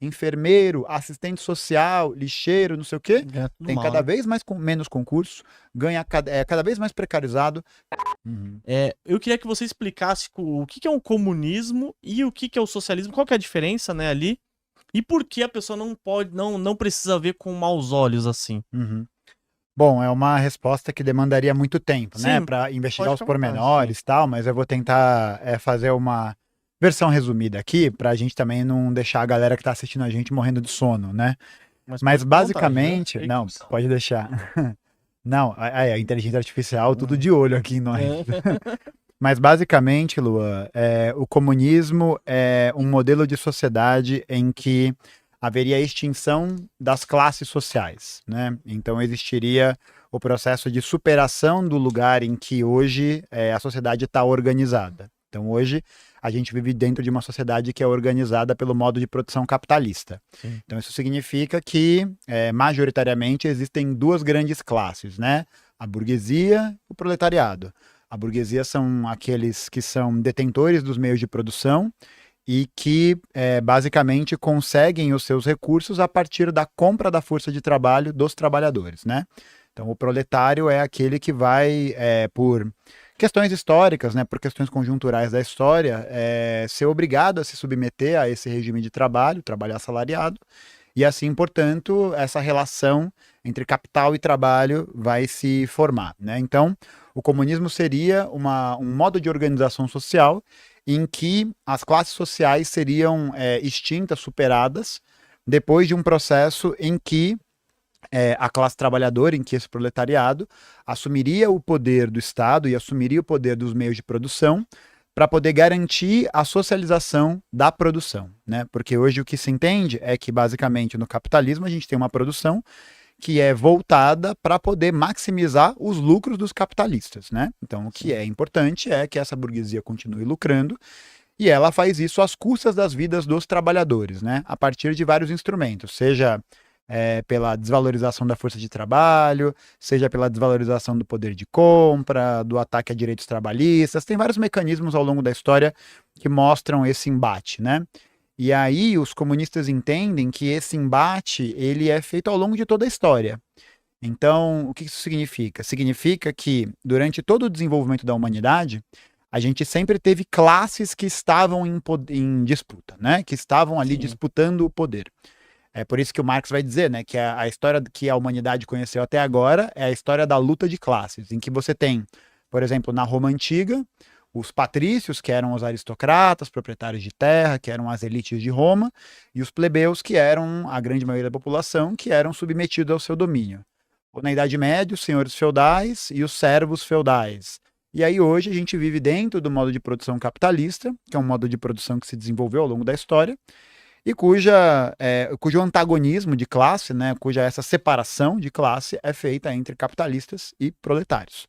enfermeiro, assistente social, lixeiro, não sei o quê, Ganha tudo tem mal, cada né? vez menos concurso, é cada vez mais precarizado. Uhum. Eu queria que você explicasse o que que é um comunismo e o que que é o socialismo, qual que é a diferença, né, ali, e por que a pessoa não pode, não precisa ver com maus olhos assim. Uhum. Bom, é uma resposta que demandaria muito tempo, né, Sim, para investigar pode os ficar à vontade, sim. pormenores e tal, mas eu vou tentar fazer uma versão resumida aqui, para a gente também não deixar a galera que está assistindo a gente morrendo de sono, né? Mas Mas pode ficar à vontade, viu? basicamente, não, pode deixar. Não, a inteligência artificial, tudo de olho aqui em nós. Mas basicamente, Lua, o comunismo é um modelo de sociedade em que haveria a extinção das classes sociais, né? Então existiria o processo de superação do lugar em que hoje a sociedade está organizada. Então hoje a gente vive dentro de uma sociedade que é organizada pelo modo de produção capitalista. Sim. Então isso significa que majoritariamente existem duas grandes classes, né? A burguesia e o proletariado. A burguesia são aqueles que são detentores dos meios de produção e que basicamente conseguem os seus recursos a partir da compra da força de trabalho dos trabalhadores, né? Então, o proletário é aquele que vai, por questões históricas, né, por questões conjunturais da história, ser obrigado a se submeter a esse regime de trabalho, trabalho assalariado, e assim, portanto, essa relação entre capital e trabalho vai se formar, né? Então, o comunismo seria um modo de organização social em que as classes sociais seriam extintas, superadas, depois de um processo em que a classe trabalhadora, em que esse proletariado assumiria o poder do Estado e assumiria o poder dos meios de produção para poder garantir a socialização da produção, né? Porque hoje o que se entende é que basicamente no capitalismo a gente tem uma produção que é voltada para poder maximizar os lucros dos capitalistas, né? Então, o que Sim. é importante é que essa burguesia continue lucrando e ela faz isso às custas das vidas dos trabalhadores, né? A partir de vários instrumentos, seja pela desvalorização da força de trabalho, seja pela desvalorização do poder de compra, do ataque a direitos trabalhistas. Tem vários mecanismos ao longo da história que mostram esse embate, né? E aí os comunistas entendem que esse embate ele é feito ao longo de toda a história. Então, o que isso significa? Significa que durante todo o desenvolvimento da humanidade, a gente sempre teve classes que estavam em disputa, né? Que estavam ali Sim. disputando o poder. É por isso que o Marx vai dizer, né, que a história que a humanidade conheceu até agora é a história da luta de classes, em que você tem, por exemplo, na Roma antiga, os patrícios, que eram os aristocratas, proprietários de terra, que eram as elites de Roma, e os plebeus, que eram a grande maioria da população, que eram submetidos ao seu domínio. Ou na Idade Média, os senhores feudais e os servos feudais. E aí hoje a gente vive dentro do modo de produção capitalista, que é um modo de produção que se desenvolveu ao longo da história, e cujo antagonismo de classe, né, cuja essa separação de classe é feita entre capitalistas e proletários.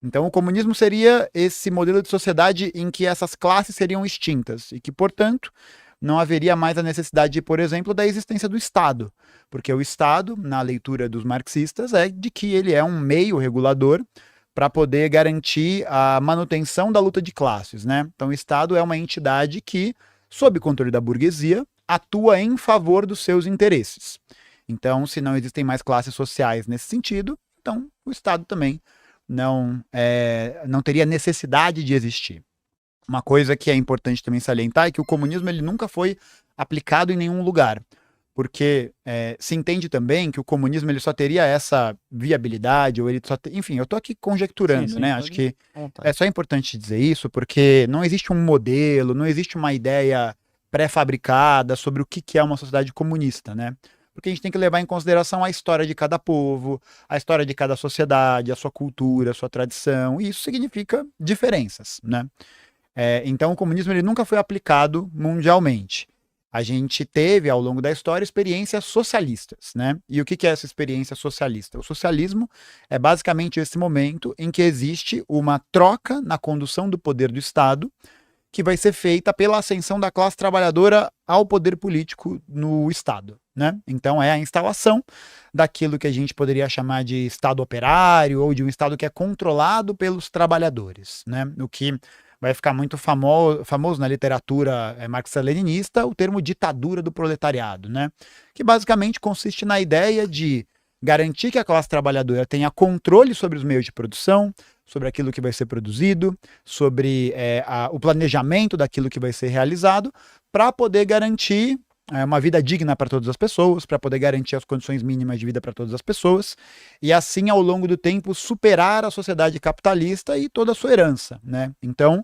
Então, o comunismo seria esse modelo de sociedade em que essas classes seriam extintas e que, portanto, não haveria mais a necessidade, por exemplo, da existência do Estado, porque o Estado, na leitura dos marxistas, é de que ele é um meio regulador para poder garantir a manutenção da luta de classes, né? Então, o Estado é uma entidade que, sob controle da burguesia, atua em favor dos seus interesses. Então, se não existem mais classes sociais nesse sentido, então o Estado também não teria necessidade de existir. Uma coisa que é importante também salientar é que o comunismo ele nunca foi aplicado em nenhum lugar, porque se entende também que o comunismo ele só teria essa viabilidade, ou ele só enfim, eu estou aqui Sim, conjecturando, sim, né? Acho pode que à é vontade. só importante dizer isso, porque não existe um modelo, não existe uma ideia pré-fabricada sobre o que é uma sociedade comunista, né? Porque a gente tem que levar em consideração a história de cada povo, a história de cada sociedade, a sua cultura, a sua tradição, e isso significa diferenças, né? Então, o comunismo ele nunca foi aplicado mundialmente. A gente teve, ao longo da história, experiências socialistas, né? E o que é essa experiência socialista? O socialismo é basicamente esse momento em que existe uma troca na condução do poder do Estado que vai ser feita pela ascensão da classe trabalhadora ao poder político no Estado, né? Então é a instalação daquilo que a gente poderia chamar de Estado operário ou de um Estado que é controlado pelos trabalhadores, né? O que vai ficar muito famoso na literatura marxista-leninista o termo ditadura do proletariado, né? Que basicamente consiste na ideia de garantir que a classe trabalhadora tenha controle sobre os meios de produção, sobre aquilo que vai ser produzido, sobre o planejamento daquilo que vai ser realizado, para poder garantir uma vida digna para todas as pessoas, para poder garantir as condições mínimas de vida para todas as pessoas, e assim, ao longo do tempo, superar a sociedade capitalista e toda a sua herança, né? Então,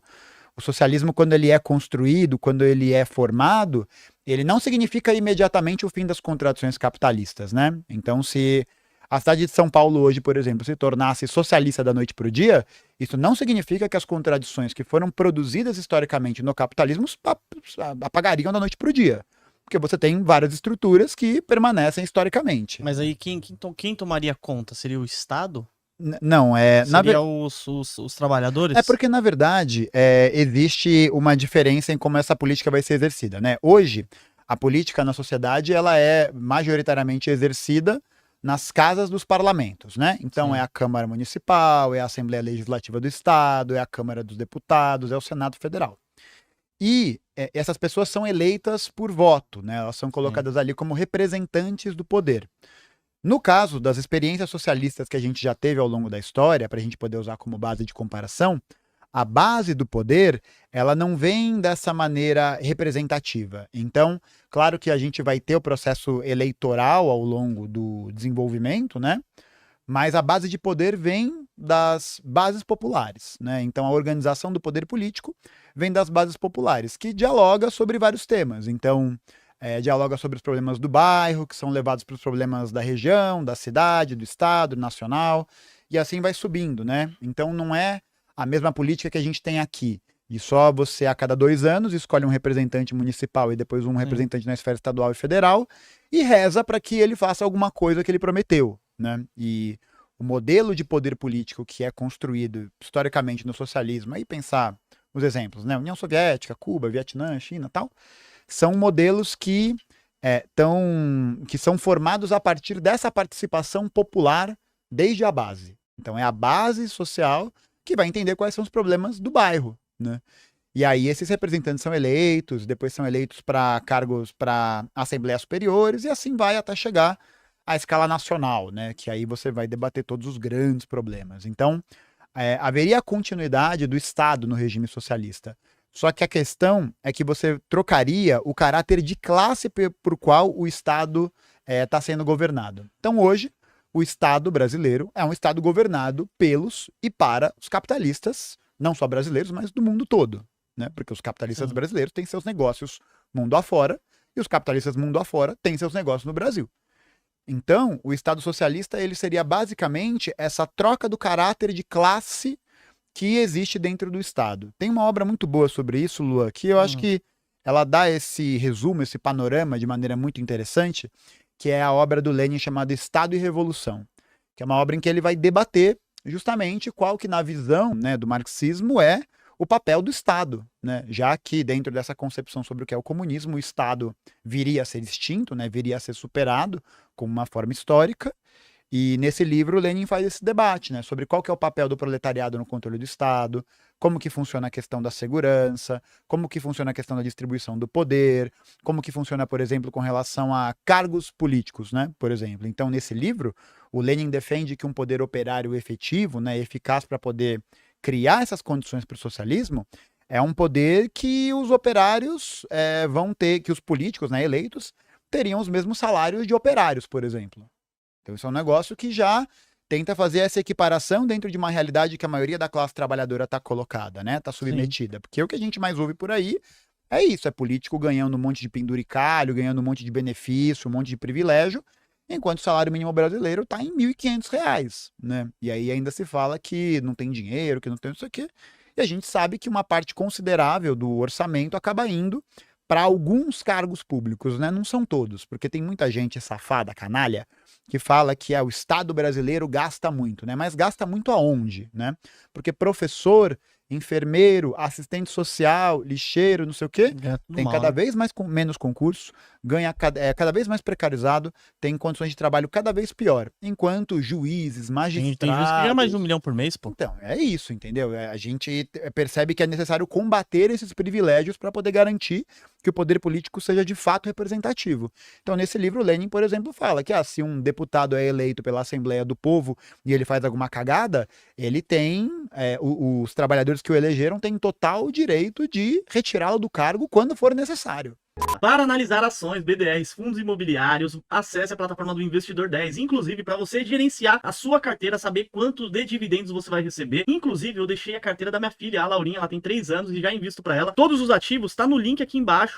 o socialismo, quando ele é construído, quando ele é formado, ele não significa imediatamente o fim das contradições capitalistas, né? Então, se a cidade de São Paulo hoje, por exemplo, se tornasse socialista da noite para o dia, isso não significa que as contradições que foram produzidas historicamente no capitalismo apagariam da noite para o dia. Porque você tem várias estruturas que permanecem historicamente. Mas aí quem tomaria conta? Seria o Estado? Não, Seria os trabalhadores? É porque, na verdade, existe uma diferença em como essa política vai ser exercida, né? Hoje, a política na sociedade, ela é majoritariamente exercida nas casas dos parlamentos, né? Então, é a Câmara Municipal, é a Assembleia Legislativa do Estado, é a Câmara dos Deputados, é o Senado Federal. E essas pessoas são eleitas por voto, né? Elas são colocadas ali como representantes do poder. No caso das experiências socialistas que a gente já teve ao longo da história, para a gente poder usar como base de comparação, a base do poder, ela não vem dessa maneira representativa. Então, claro que a gente vai ter o processo eleitoral ao longo do desenvolvimento, né? Mas a base de poder vem das bases populares, né? Então, a organização do poder político vem das bases populares, que dialoga sobre vários temas. Então, dialoga sobre os problemas do bairro, que são levados para os problemas da região, da cidade, do estado, nacional, e assim vai subindo, né? Então, não é a mesma política que a gente tem aqui, de só você, a cada 2 anos, escolhe um representante municipal e depois um representante na esfera estadual e federal, e reza para que ele faça alguma coisa que ele prometeu, né? E o modelo de poder político que é construído historicamente no socialismo, aí pensar os exemplos, né? União Soviética, Cuba, Vietnã, China, tal, são modelos que são formados a partir dessa participação popular desde a base. Então é a base social que vai entender quais são os problemas do bairro, né? E aí esses representantes são eleitos, depois são eleitos para cargos para assembleias superiores e assim vai até chegar à escala nacional, né? Que aí você vai debater todos os grandes problemas. Então, haveria a continuidade do Estado no regime socialista. Só que a questão é que você trocaria o caráter de classe por qual o Estado está sendo governado. Então, hoje, o Estado brasileiro é um Estado governado pelos e para os capitalistas, não só brasileiros, mas do mundo todo, né? Porque os capitalistas brasileiros têm seus negócios mundo afora e os capitalistas mundo afora têm seus negócios no Brasil. Então, o Estado socialista ele seria basicamente essa troca do caráter de classe que existe dentro do Estado. Tem uma obra muito boa sobre isso, Lua, que eu acho que ela dá esse resumo, esse panorama de maneira muito interessante, que é a obra do Lenin chamada Estado e Revolução, que é uma obra em que ele vai debater justamente qual que, na visão, né, do marxismo, é o papel do Estado, né? Já que dentro dessa concepção sobre o que é o comunismo, o Estado viria a ser extinto, né, viria a ser superado como uma forma histórica. E nesse livro, Lenin faz esse debate, né, sobre qual que é o papel do proletariado no controle do Estado, como que funciona a questão da segurança, como que funciona a questão da distribuição do poder, como que funciona, por exemplo, com relação a cargos políticos, né, por exemplo. Então, nesse livro, o Lenin defende que um poder operário efetivo, né, eficaz para poder criar essas condições para o socialismo, é um poder que os operários vão ter, que os políticos, né, eleitos, teriam os mesmos salários de operários, por exemplo. Então isso é um negócio que já tenta fazer essa equiparação dentro de uma realidade que a maioria da classe trabalhadora está colocada, né? Está submetida. Sim. Porque o que a gente mais ouve por aí é isso, é político ganhando um monte de penduricalho, ganhando um monte de benefício, um monte de privilégio, enquanto o salário mínimo brasileiro está em R$ 1.500, né? E aí ainda se fala que não tem dinheiro, que não tem isso aqui. E a gente sabe que uma parte considerável do orçamento acaba indo para alguns cargos públicos, né? Não são todos, porque tem muita gente safada, canalha, que fala que o Estado brasileiro gasta muito, né? Mas gasta muito aonde, né? Porque professor enfermeiro, assistente social, lixeiro, não sei o quê, É tudo tem mal, cada né? vez menos concurso, ganha é cada vez mais precarizado, tem condições de trabalho cada vez pior. Enquanto juízes, Tem juiz que ganha mais de magistrados. 1 milhão por mês, pô. Então, é isso, entendeu? A gente percebe que é necessário combater esses privilégios para poder garantir que o poder político seja de fato representativo. Então, nesse livro, Lenin, por exemplo, fala que se um deputado é eleito pela Assembleia do Povo e ele faz alguma cagada, ele tem, os trabalhadores que o elegeram têm total direito de retirá-lo do cargo quando for necessário. Para analisar ações, BDRs, fundos imobiliários, acesse a plataforma do Investidor 10. Inclusive, para você gerenciar a sua carteira, saber quanto de dividendos você vai receber. Inclusive, eu deixei a carteira da minha filha, a Laurinha, ela tem 3 anos e já invisto para ela. Todos os ativos tá no link aqui embaixo.